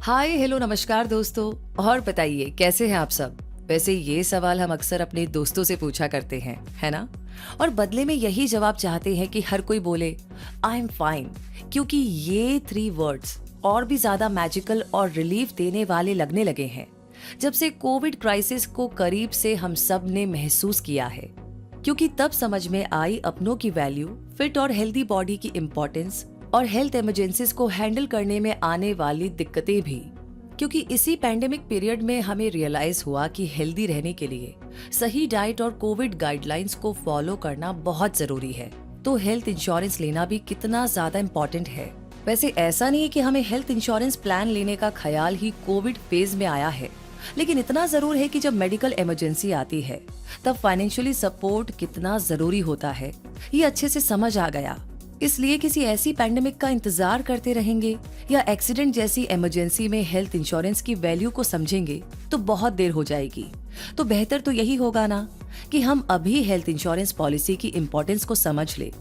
Hi hello नमस्कार दोस्तों। और बताइए कैसे हैं आप सब। वैसे ये सवाल हम अक्सर अपने दोस्तों से पूछा करते हैं, है ना। और बदले में यही जवाब चाहते हैं कि हर कोई बोले आई एम फाइन, क्योंकि ये 3 वर्ड्स और भी ज्यादा मैजिकल और रिलीफ देने वाले लगने लगे हैं जब से कोविड क्राइसिस को करीब से हम सब ने महसूस किया है। क्योंकि तब समझ में आई अपनों की वैल्यू, फिट और हेल्दी बॉडी की इम्पोर्टेंस और हेल्थ इमरजेंसीज को हैंडल करने में आने वाली दिक्कतें भी। क्योंकि इसी पैंडेमिक पीरियड में हमें रियलाइज हुआ कि हेल्दी रहने के लिए सही डाइट और कोविड गाइडलाइंस को फॉलो करना बहुत जरूरी है। तो हेल्थ इंश्योरेंस लेना भी कितना ज्यादा इम्पोर्टेंट है। वैसे ऐसा नहीं है कि हमें हेल्थ इंश्योरेंस प्लान लेने का ख्याल ही कोविड फेज में आया है, लेकिन इतना जरूर है कि जब मेडिकल इमरजेंसी आती है तब फाइनेंशियली सपोर्ट कितना जरूरी होता है, ये अच्छे से समझ आ गया। इसलिए किसी ऐसी पैंडेमिक का इंतजार करते रहेंगे या एक्सीडेंट जैसी इमरजेंसी में हेल्थ इंश्योरेंस की वैल्यू को समझेंगे तो बहुत देर हो जाएगी। तो बेहतर तो यही होगा ना कि हम अभी हेल्थ इंश्योरेंस पॉलिसी की इम्पोर्टेंस को समझ ले,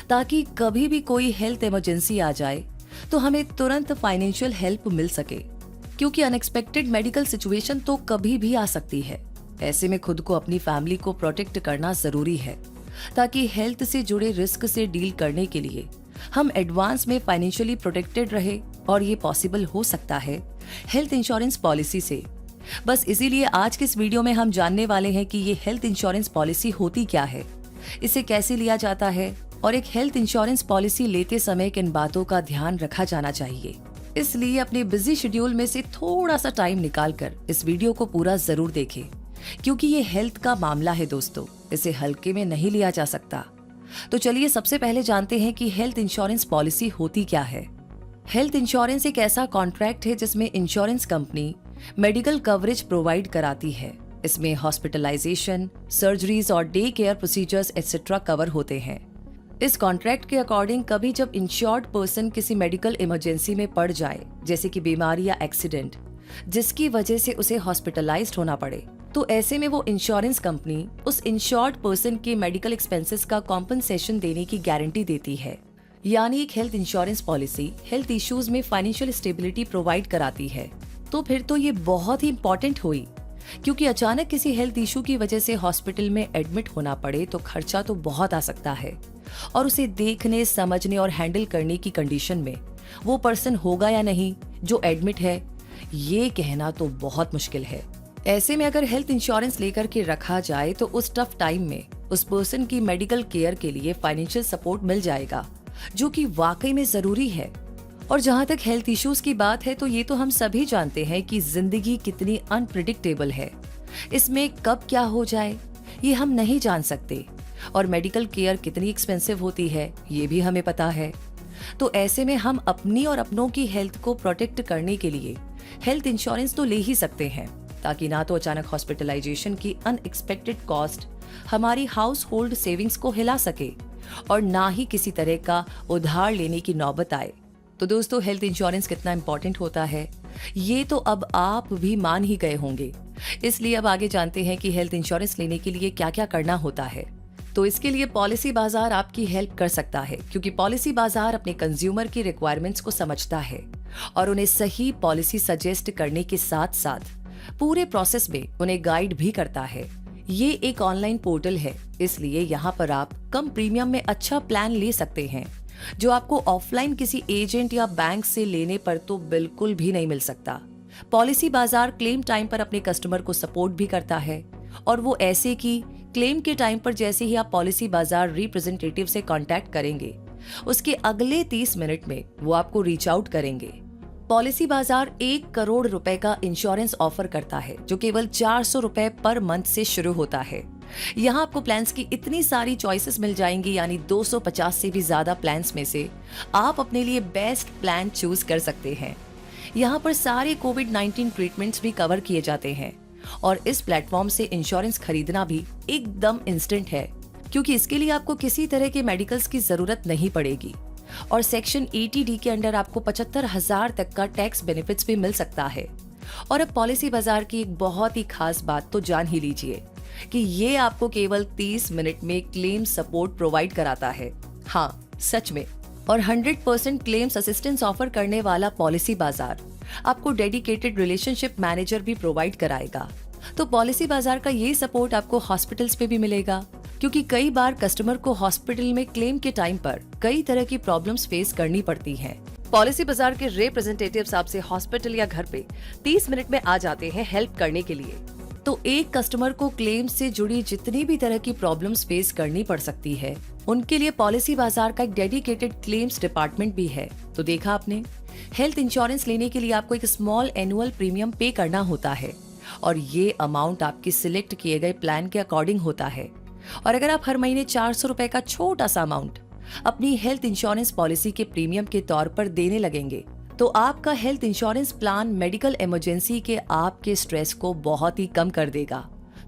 ताकि कभी भी कोई हेल्थ इमरजेंसी आ जाए तो हमें तुरंत फाइनेंशियल हेल्प मिल सके। क्योंकि अनएक्सपेक्टेड मेडिकल सिचुएशन तो कभी भी आ सकती है। ऐसे में खुद को, अपनी फैमिली को प्रोटेक्ट करना जरूरी है, ताकि हेल्थ से जुड़े रिस्क से डील करने के लिए हम एडवांस में फाइनेंशियली प्रोटेक्टेड रहे। और ये पॉसिबल हो सकता है हेल्थ इंश्योरेंस पॉलिसी से। बस इसीलिए आज के इस वीडियो में हम जानने वाले हैं कि ये हेल्थ इंश्योरेंस पॉलिसी होती क्या है, इसे कैसे लिया जाता है और एक हेल्थ इंश्योरेंस पॉलिसी लेते समय किन बातों का ध्यान रखा जाना चाहिए। इसलिए अपने बिजी शेड्यूल में से थोड़ा सा टाइम निकालकर इस वीडियो को पूरा जरूर देखें, क्योंकि ये हेल्थ का मामला है दोस्तों, इसे हल्के में नहीं लिया जा सकता। तो चलिए सबसे पहले जानते हैं कि हेल्थ इंश्योरेंस पॉलिसी होती क्या है। हेल्थ इंश्योरेंस एक ऐसा कॉन्ट्रैक्ट है जिसमें insurance company medical coverage provide कराती है। इसमें हॉस्पिटलाइजेशन, सर्जरीज और day care procedures etcetera cover होते हैं। इस कॉन्ट्रैक्ट के अकॉर्डिंग कभी जब इंश्योर्ड पर्सन किसी मेडिकल इमरजेंसी में पड़ जाए, जैसे कि बीमारी या एक्सीडेंट जिसकी वजह से उसे हॉस्पिटलाइज्ड होना पड़े, तो ऐसे में वो इंश्योरेंस कंपनी उस इंश्योर्ड पर्सन के मेडिकल एक्सपेंसेस का कॉम्पनसेशन देने की गारंटी देती है। यानी एक health insurance policy health issues में फाइनेंशियल स्टेबिलिटी प्रोवाइड कराती है। तो फिर तो ये बहुत ही इंपॉर्टेंट हुई, क्योंकि अचानक किसी हेल्थ इशू की वजह से हॉस्पिटल में एडमिट होना पड़े तो खर्चा तो बहुत आ सकता है। और उसे देखने, समझने और हैंडल करने की कंडीशन में वो पर्सन होगा या नहीं जो एडमिट है, ये कहना तो बहुत मुश्किल है। ऐसे में अगर हेल्थ इंश्योरेंस लेकर के रखा जाए तो उस टफ टाइम में उस पर्सन की मेडिकल केयर के लिए फाइनेंशियल सपोर्ट मिल जाएगा, जो कि वाकई में जरूरी है। और जहां तक हेल्थ इश्यूज की बात है तो ये तो हम सभी जानते हैं कि जिंदगी कितनी अनप्रिडिक्टेबल है। इसमें कब क्या हो जाए ये हम नहीं जान सकते, और मेडिकल केयर कितनी एक्सपेंसिव होती है ये भी हमें पता है। तो ऐसे में हम अपनी और अपनों की हेल्थ को प्रोटेक्ट करने के लिए हेल्थ इंश्योरेंस तो ले ही सकते हैं, ताकि ना तो अचानक हॉस्पिटलाइजेशन की अनएक्सपेक्टेड कॉस्ट हमारी हाउस होल्ड सेविंग्स को हिला सके, और ना ही किसी तरह का उधार लेने की नौबत आए। तो दोस्तों, हेल्थ इंश्योरेंस कितना इंपॉर्टेंट होता है ये तो अब आप भी मान ही गए होंगे। इसलिए अब आगे जानते हैं कि हेल्थ इंश्योरेंस लेने के लिए क्या क्या करना होता है। तो इसके लिए पॉलिसी बाजार आपकी हेल्प कर सकता है, क्योंकि पॉलिसी बाजार अपने कंज्यूमर की रिक्वायरमेंट्स को समझता है और उन्हें सही पॉलिसी सजेस्ट करने के साथ साथ पूरे प्रोसेस में उन्हें गाइड भी करता है। ये एक ऑनलाइन पोर्टल है, इसलिए यहाँ पर आप कम प्रीमियम में अच्छा प्लान ले सकते हैं, जो आपको ऑफलाइन किसी एजेंट या बैंक से लेने पर तो बिल्कुल भी नहीं मिल सकता। पॉलिसी बाजार क्लेम टाइम पर अपने कस्टमर को सपोर्ट भी करता है, और वो ऐसे कि क्लेम के टाइम पर जैसे ही आप पॉलिसी बाजार रिप्रेजेंटेटिव से कांटेक्ट करेंगे, उसके अगले 30 मिनट में वो आपको रीच आउट करेंगे। पॉलिसी बाजार 1 करोड़ रुपए का इंश्योरेंस ऑफर करता है, जो केवल 400 रुपए पर मंथ से शुरू होता है। यहाँ आपको प्लान्स की इतनी सारी चॉइसेस मिल जाएंगी, यानी 250 से भी ज्यादा प्लान्स में से आप अपने लिए बेस्ट प्लान चूज कर सकते हैं। यहाँ पर सारे कोविड-19 ट्रीटमेंट्स भी कवर किए जाते हैं, और इस प्लेटफॉर्म से इंश्योरेंस खरीदना भी एकदम इंस्टेंट है, क्योंकि इसके लिए आपको किसी तरह के मेडिकल्स की जरूरत नहीं पड़ेगी। और सेक्शन 80D के अंडर आपको 75,000 तक का टैक्स बेनिफिट्स भी मिल सकता है। और अब पॉलिसी बाजार की एक बहुत ही खास बात तो जान ही लीजिए कि ये आपको केवल 30 मिनट में क्लेम सपोर्ट प्रोवाइड कराता है। हाँ, सच में। और 100% क्लेम्स असिस्टेंस ऑफर करने वाला पॉलिसी बाजार आपको डेडिकेटेड रिलेशनशिप मैनेजर भी प्रोवाइड कराएगा। तो पॉलिसी बाजार का ये सपोर्ट आपको हॉस्पिटल्स पे भी मिलेगा, क्योंकि कई बार कस्टमर को हॉस्पिटल में क्लेम के टाइम पर कई तरह की प्रॉब्लम्स फेस करनी पड़ती हैं। पॉलिसी बाजार के रिप्रेजेंटेटिव्स आपसे हॉस्पिटल या घर पे 30 मिनट में आ जाते हैं हेल्प करने के लिए। तो एक कस्टमर को क्लेम से जुड़ी जितनी भी तरह की प्रॉब्लम्स फेस करनी पड़ सकती है, उनके लिए पॉलिसी बाजार का एक डेडिकेटेड क्लेम्स डिपार्टमेंट भी है। तो देखा आपने, हेल्थ इंश्योरेंस लेने के लिए आपको एक स्मॉल एनुअल प्रीमियम पे करना होता है और ये अमाउंट आपके सिलेक्ट किए गए प्लान के अकॉर्डिंग होता है। और अगर आप हर महीने 400 रुपए का छोटा सा अमाउंट अपनी हेल्थ इंश्योरेंस पॉलिसी के प्रीमियम के तौर पर देने लगेंगे, तो आपका health insurance plan medical emergency के आपके स्ट्रेस को बहुत ही कम कर देगा,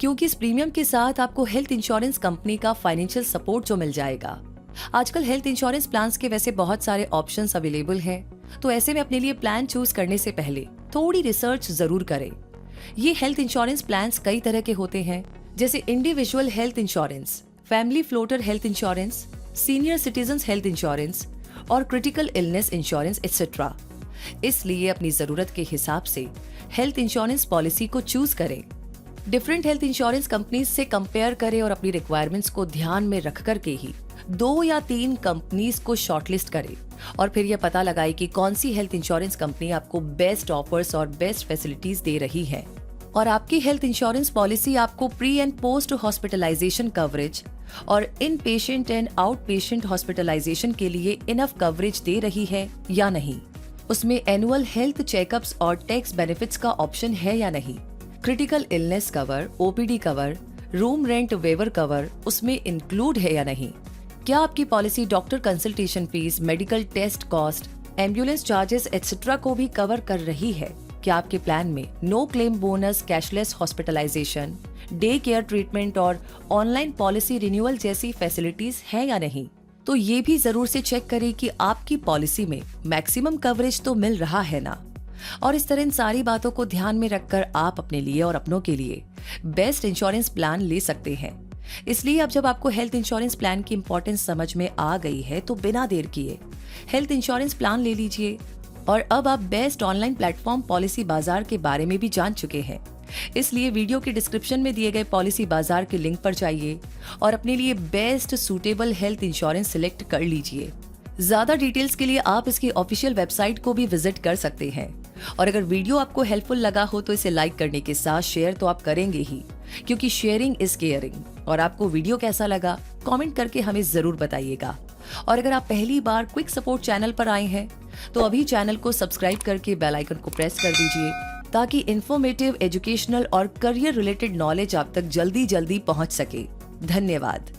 क्योंकि इस प्रीमियम के साथ आपको हेल्थ इंश्योरेंस कंपनी का फाइनेंशियल सपोर्ट जो मिल जाएगा। आजकल हेल्थ इंश्योरेंस प्लान्स के वैसे बहुत सारे ऑप्शंस अवेलेबल हैं, तो ऐसे में अपने लिए प्लान चूज करने से पहले थोड़ी रिसर्च जरूर करें। ये हेल्थ इंश्योरेंस प्लान्स कई तरह के होते हैं, जैसे individual health insurance, family floater health insurance, senior citizen health insurance और क्रिटिकल इलनेस इंश्योरेंस एक्सेट्रा। इसलिए अपनी जरूरत के हिसाब से हेल्थ इंश्योरेंस पॉलिसी को चूज करें। डिफरेंट हेल्थ इंश्योरेंस कंपनीज से कंपेयर करें और अपनी रिक्वायरमेंट्स को ध्यान में रख कर के ही 2 या 3 कंपनीज को शॉर्टलिस्ट करें और फिर यह पता लगाए कि कौन सी हेल्थ इंश्योरेंस कंपनी आपको बेस्ट ऑफर्स और बेस्ट फैसिलिटीज दे रही है। और आपकी हेल्थ इंश्योरेंस पॉलिसी आपको pre and post hospitalization coverage और in patient and out patient hospitalization के लिए इनफ कवरेज दे रही है या नहीं, उसमें एनुअल हेल्थ चेकअप्स और टैक्स बेनिफिट्स का ऑप्शन है या नहीं, critical illness cover, OPD cover, room rent waiver cover उसमें इंक्लूड है या नहीं, क्या आपकी policy doctor consultation fees, medical test cost, ambulance charges etcetera को भी कवर कर रही है, क्या आपके प्लान में no claim bonus, cashless hospitalisation, day care treatment और ऑनलाइन पॉलिसी रिन्यूअल जैसी फैसिलिटीज है या नहीं। तो ये भी जरूर से चेक करें कि आपकी पॉलिसी में मैक्सिमम कवरेज तो मिल रहा है ना। और इस तरह इन सारी बातों को ध्यान में रखकर आप अपने लिए और अपनों के लिए बेस्ट इंश्योरेंस प्लान ले सकते हैं। इसलिए अब जब आपको हेल्थ इंश्योरेंस प्लान की इंपॉर्टेंस समझ में आ गई है, तो बिना देर किए हेल्थ इंश्योरेंस प्लान ले लीजिए। और अब आप बेस्ट ऑनलाइन प्लेटफॉर्म पॉलिसी बाजार के बारे में भी जान चुके हैं, इसलिए वीडियो के डिस्क्रिप्शन में दिए गए पॉलिसी बाजार के लिंक पर जाइए और अपने लिए best suitable health insurance select कर लीजिए। ज्यादा डिटेल्स के लिए आप इसकी ऑफिशियल वेबसाइट को भी विजिट कर सकते हैं। और अगर वीडियो आपको हेल्पफुल लगा हो तो इसे लाइक करने के साथ शेयर तो आप करेंगे ही, क्योंकि शेयरिंग इज केयरिंग। और आपको वीडियो कैसा लगा कमेंट करके हमें जरूर बताइएगा। और अगर आप पहली बार क्विक सपोर्ट चैनल पर आए हैं तो अभी चैनल को सब्सक्राइब करके बेल आइकन को प्रेस कर दीजिए, ताकि इंफॉर्मेटिव, एजुकेशनल और करियर रिलेटेड नॉलेज आप तक जल्दी पहुंच सके। धन्यवाद।